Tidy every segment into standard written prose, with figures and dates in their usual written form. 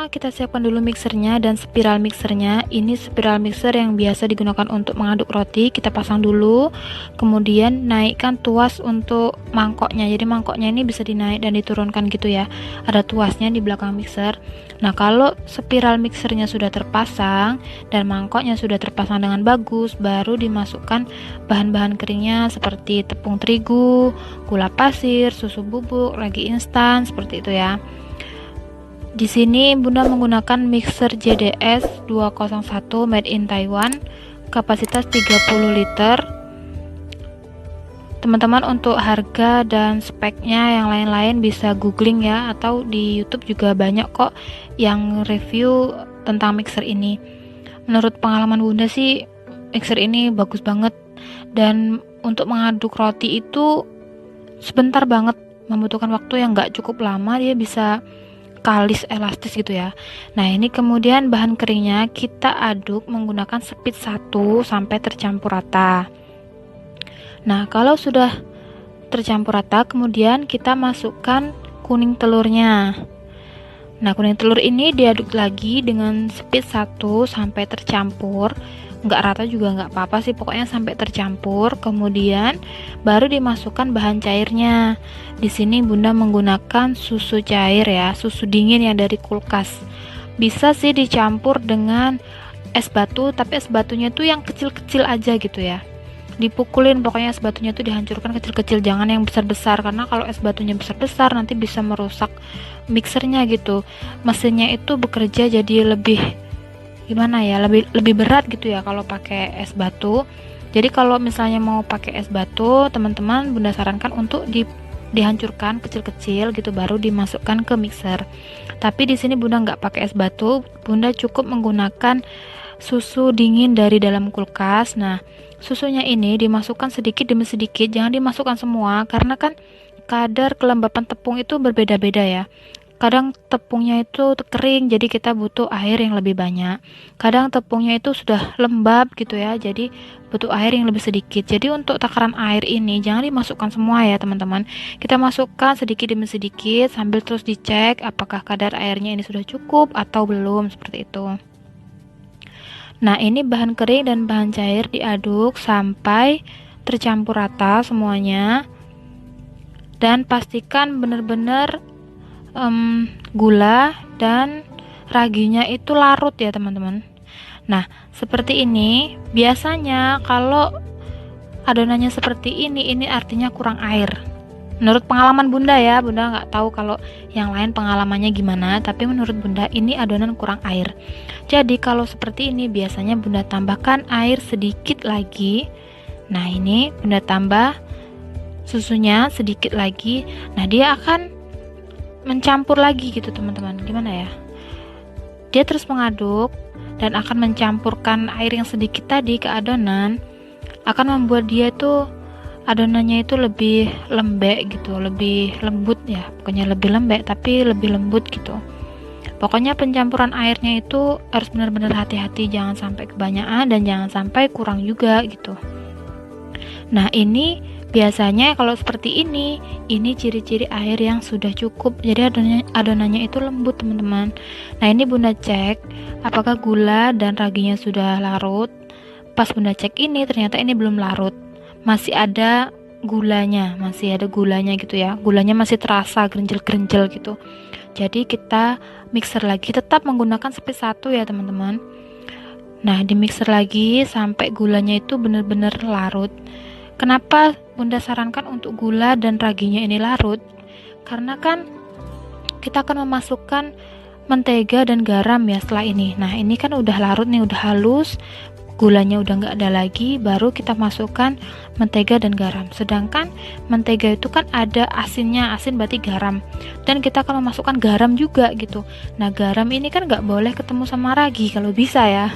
kita siapkan dulu mixernya dan spiral mixernya. Ini spiral mixer yang biasa digunakan untuk mengaduk roti. Kita pasang dulu, kemudian naikkan tuas untuk mangkoknya. Jadi mangkoknya ini bisa dinaik dan diturunkan gitu ya. Ada tuasnya di belakang mixer. Nah, kalau spiral mixernya sudah terpasang dan mangkoknya sudah terpasang dengan bagus, baru dimasukkan bahan-bahan keringnya seperti tepung terigu, gula pasir, susu bubuk, ragi instan, seperti itu ya. Di sini Bunda menggunakan mixer JDS 201 made in Taiwan, kapasitas 30 liter. Teman-teman untuk harga dan speknya yang lain-lain bisa googling ya, atau di YouTube juga banyak kok yang review tentang mixer ini. Menurut pengalaman Bunda sih mixer ini bagus banget, dan untuk mengaduk roti itu sebentar banget, membutuhkan waktu yang gak cukup lama, dia bisa kalis elastis gitu ya. Nah, ini kemudian bahan keringnya kita aduk menggunakan speed 1 sampai tercampur rata. Nah, kalau sudah tercampur rata, kemudian kita masukkan kuning telurnya. Nah, kuning telur ini diaduk lagi dengan speed 1 sampai tercampur. Nggak rata juga nggak apa-apa sih, pokoknya sampai tercampur. Kemudian baru dimasukkan bahan cairnya. Di sini Bunda menggunakan susu cair ya, susu dingin yang dari kulkas. Bisa sih dicampur dengan es batu, tapi es batunya tuh yang kecil-kecil aja gitu ya. Dipukulin, pokoknya es batunya tuh dihancurkan kecil-kecil, jangan yang besar-besar, karena kalau es batunya besar-besar nanti bisa merusak mixernya gitu. Mesinnya itu bekerja jadi lebih gimana ya, lebih berat gitu ya kalau pakai es batu. Jadi kalau misalnya mau pakai es batu, teman-teman Bunda sarankan untuk dihancurkan kecil-kecil gitu, baru dimasukkan ke mixer. Tapi di sini Bunda nggak pakai es batu, Bunda cukup menggunakan susu dingin dari dalam kulkas. Nah, susunya ini dimasukkan sedikit demi sedikit, jangan dimasukkan semua, karena kan kadar kelembapan tepung itu berbeda-beda ya. Kadang tepungnya itu kering, jadi kita butuh air yang lebih banyak. Kadang tepungnya itu sudah lembab gitu ya, jadi butuh air yang lebih sedikit. Jadi untuk takaran air ini jangan dimasukkan semua ya teman-teman. Kita masukkan sedikit demi sedikit sambil terus dicek apakah kadar airnya ini sudah cukup atau belum, seperti itu. Nah, ini bahan kering dan bahan cair diaduk sampai tercampur rata semuanya. Dan pastikan benar-benar gula dan raginya itu larut ya teman-teman. Nah, seperti ini biasanya kalau adonannya seperti ini artinya kurang air. Menurut pengalaman Bunda ya, Bunda nggak tahu kalau yang lain pengalamannya gimana, tapi menurut Bunda ini adonan kurang air. Jadi kalau seperti ini biasanya Bunda tambahkan air sedikit lagi. Nah, ini Bunda tambah susunya sedikit lagi. Nah, dia akan mencampur lagi gitu teman-teman. Gimana ya, dia terus mengaduk dan akan mencampurkan air yang sedikit tadi ke adonan, akan membuat dia tuh adonannya itu lebih lembek gitu, lebih lembut ya, pokoknya lebih lembek tapi lebih lembut gitu. Pokoknya pencampuran airnya itu harus benar-benar hati-hati, jangan sampai kebanyakan dan jangan sampai kurang juga gitu. Nah, ini biasanya kalau seperti ini ciri-ciri air yang sudah cukup. Jadi adonannya itu lembut teman-teman. Nah, ini Bunda cek apakah gula dan raginya sudah larut. Pas Bunda cek ini ternyata ini belum larut. Masih ada gulanya gitu ya. Gulanya masih terasa gerenjel-gerenjel gitu. Jadi kita mixer lagi, tetap menggunakan speed 1 ya teman-teman. Nah, di mixer lagi sampai gulanya itu benar-benar larut. Kenapa Bunda sarankan untuk gula dan raginya ini larut? Karena kan kita akan memasukkan mentega dan garam ya setelah ini. Nah, ini kan udah larut nih, udah halus, gulanya udah nggak ada lagi, baru kita masukkan mentega dan garam. Sedangkan mentega itu kan ada asinnya, asin berarti garam, dan kita akan memasukkan garam juga gitu. Nah, garam ini kan nggak boleh ketemu sama ragi kalau bisa ya,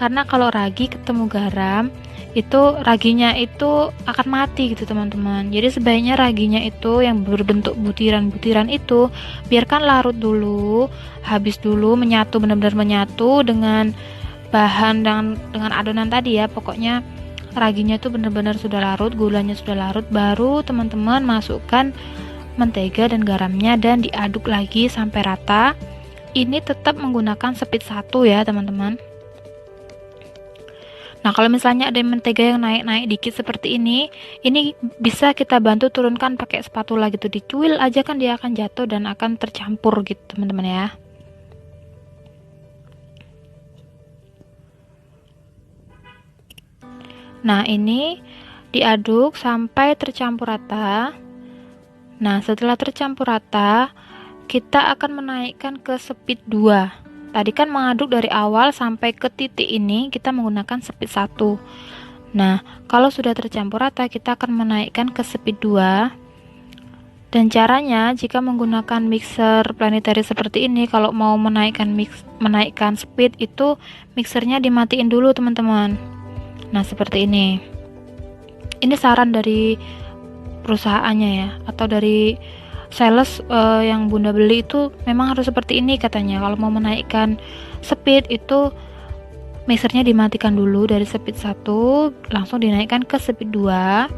karena kalau ragi ketemu garam itu raginya itu akan mati gitu teman-teman. Jadi sebaiknya raginya itu yang berbentuk butiran-butiran itu biarkan larut dulu, habis dulu menyatu, benar-benar menyatu dengan bahan dengan adonan tadi ya. Pokoknya raginya itu benar-benar sudah larut, gulanya sudah larut, baru teman-teman masukkan mentega dan garamnya dan diaduk lagi sampai rata. ini tetap menggunakan speed 1 ya teman-teman. Nah, kalau misalnya ada mentega yang naik-naik dikit seperti ini bisa kita bantu turunkan pakai spatula gitu, dicuil aja kan dia akan jatuh dan akan tercampur gitu teman-teman ya. Nah, ini diaduk sampai tercampur rata. Nah, setelah tercampur rata, kita akan menaikkan ke speed 2. Tadi kan mengaduk dari awal sampai ke titik ini kita menggunakan speed 1. Nah, kalau sudah tercampur rata, kita akan menaikkan ke speed 2. Dan caranya jika menggunakan mixer planetary seperti ini, kalau mau menaikkan speed itu mixernya dimatiin dulu teman-teman. Nah, seperti ini. Ini saran dari perusahaannya ya, atau dari sales yang Bunda beli itu memang harus seperti ini katanya. Kalau mau menaikkan speed itu mixernya dimatikan dulu dari speed 1 langsung dinaikkan ke speed 2.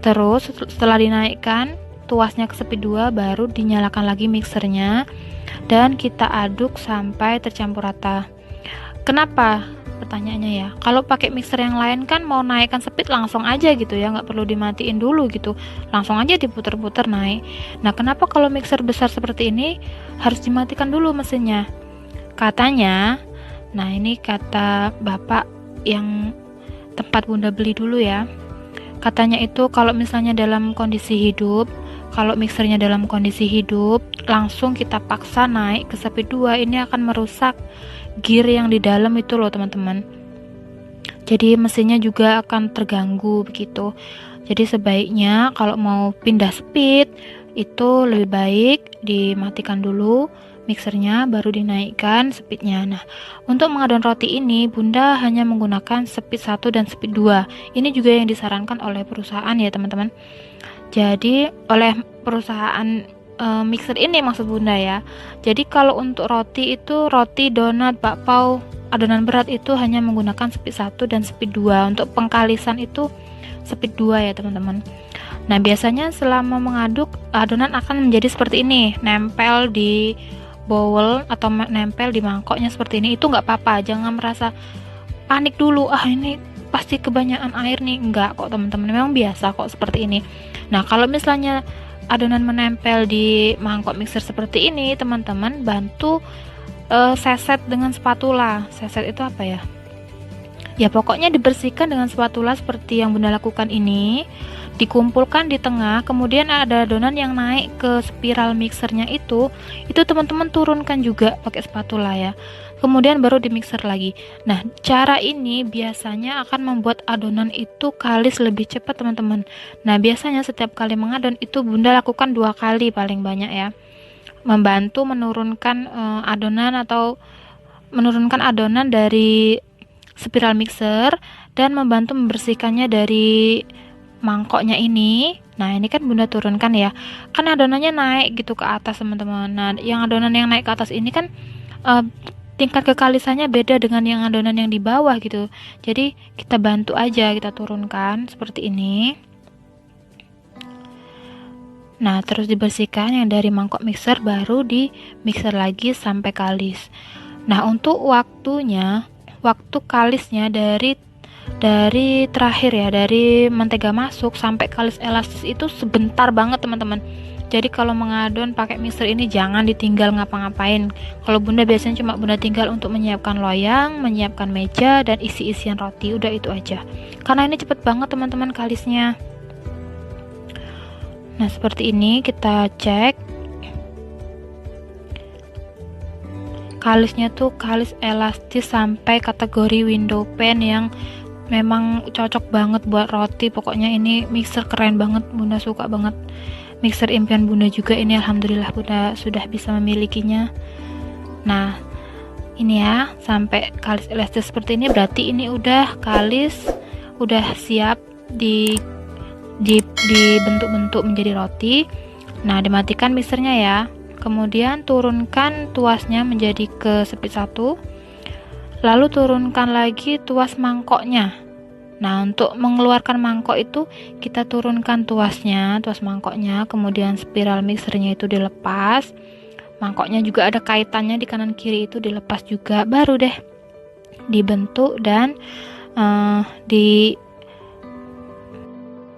Terus setelah dinaikkan tuasnya ke speed 2 baru dinyalakan lagi mixernya dan kita aduk sampai tercampur rata. Kenapa? Pertanyaannya ya, kalau pakai mixer yang lain kan mau naikkan speed langsung aja gitu ya, nggak perlu dimatiin dulu gitu, langsung aja diputer-puter naik. Nah, kenapa kalau mixer besar seperti ini harus dimatikan dulu mesinnya? Katanya, nah ini kata bapak yang tempat Bunda beli dulu ya, katanya itu kalau misalnya dalam kondisi hidup, kalau mixernya dalam kondisi hidup langsung kita paksa naik ke speed 2, ini akan merusak gear yang di dalam itu loh teman-teman, jadi mesinnya juga akan terganggu begitu. Jadi sebaiknya kalau mau pindah speed itu lebih baik dimatikan dulu mixernya baru dinaikkan speednya. Nah, untuk mengadon roti ini Bunda hanya menggunakan speed 1 dan speed 2. Ini juga yang disarankan oleh perusahaan ya teman-teman. Jadi oleh perusahaan mixer ini maksud Bunda ya. Jadi kalau untuk roti itu roti, donat, bakpao, adonan berat itu hanya menggunakan speed 1 dan speed 2. Untuk pengkalisan itu speed 2 ya teman-teman. Nah, biasanya selama mengaduk adonan akan menjadi seperti ini, nempel di bowl atau nempel di mangkoknya seperti ini. Itu nggak apa-apa, jangan merasa panik dulu, ini pasti kebanyakan air nih. Enggak kok teman-teman, memang biasa kok seperti ini. Nah, kalau misalnya adonan menempel di mangkok mixer seperti ini, teman-teman bantu seset dengan spatula. Seset itu apa ya? Ya pokoknya dibersihkan dengan spatula seperti yang Bunda lakukan ini, dikumpulkan di tengah, kemudian ada adonan yang naik ke spiral mixernya itu teman-teman turunkan juga pakai spatula ya. Kemudian baru di mixer lagi. Nah, cara ini biasanya akan membuat adonan itu kalis lebih cepat teman-teman. Nah, biasanya setiap kali mengadon itu Bunda lakukan 2 kali paling banyak ya, membantu menurunkan adonan atau menurunkan adonan dari spiral mixer dan membantu membersihkannya dari mangkoknya ini. Nah, ini kan Bunda turunkan ya, kan adonannya naik gitu ke atas teman-teman. Nah, yang adonan yang naik ke atas ini kan tingkat kekalisannya beda dengan yang adonan yang di bawah gitu. Jadi kita bantu aja, kita turunkan seperti ini. Nah, terus dibersihkan yang dari mangkok mixer, baru di mixer lagi sampai kalis. Nah, untuk waktunya, waktu kalisnya dari terakhir ya, dari mentega masuk sampai kalis elastis itu sebentar banget teman-teman. Jadi kalau mengadon pakai mixer ini jangan ditinggal ngapa-ngapain. Kalau Bunda biasanya cuma Bunda tinggal untuk menyiapkan loyang, menyiapkan meja, dan isi-isian roti, udah itu aja. Karena ini cepet banget teman-teman kalisnya. Nah, seperti ini kita cek. Kalisnya tuh kalis elastis sampai kategori window pane yang memang cocok banget buat roti. Pokoknya ini mixer keren banget, Bunda suka banget. Mixer impian Bunda juga ini, alhamdulillah Bunda sudah bisa memilikinya. Nah, ini ya, sampai kalis elastis seperti ini berarti ini udah kalis, udah siap dibentuk-bentuk menjadi roti. Nah, dimatikan mixernya ya. Kemudian turunkan tuasnya menjadi ke speed 1. Lalu turunkan lagi tuas mangkoknya. Nah, untuk mengeluarkan mangkok itu kita turunkan tuas mangkoknya, kemudian spiral mixernya itu dilepas, mangkoknya juga ada kaitannya di kanan kiri, itu dilepas juga, baru deh dibentuk dan di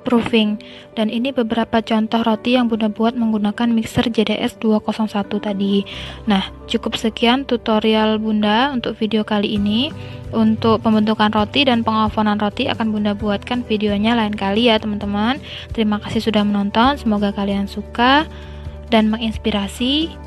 proofing. Dan ini beberapa contoh roti yang Bunda buat menggunakan mixer JDS 201 tadi. Nah, cukup sekian tutorial Bunda untuk video kali ini. Untuk pembentukan roti dan pengovenan roti akan Bunda buatkan videonya lain kali ya teman-teman. Terima kasih sudah menonton, semoga kalian suka dan menginspirasi.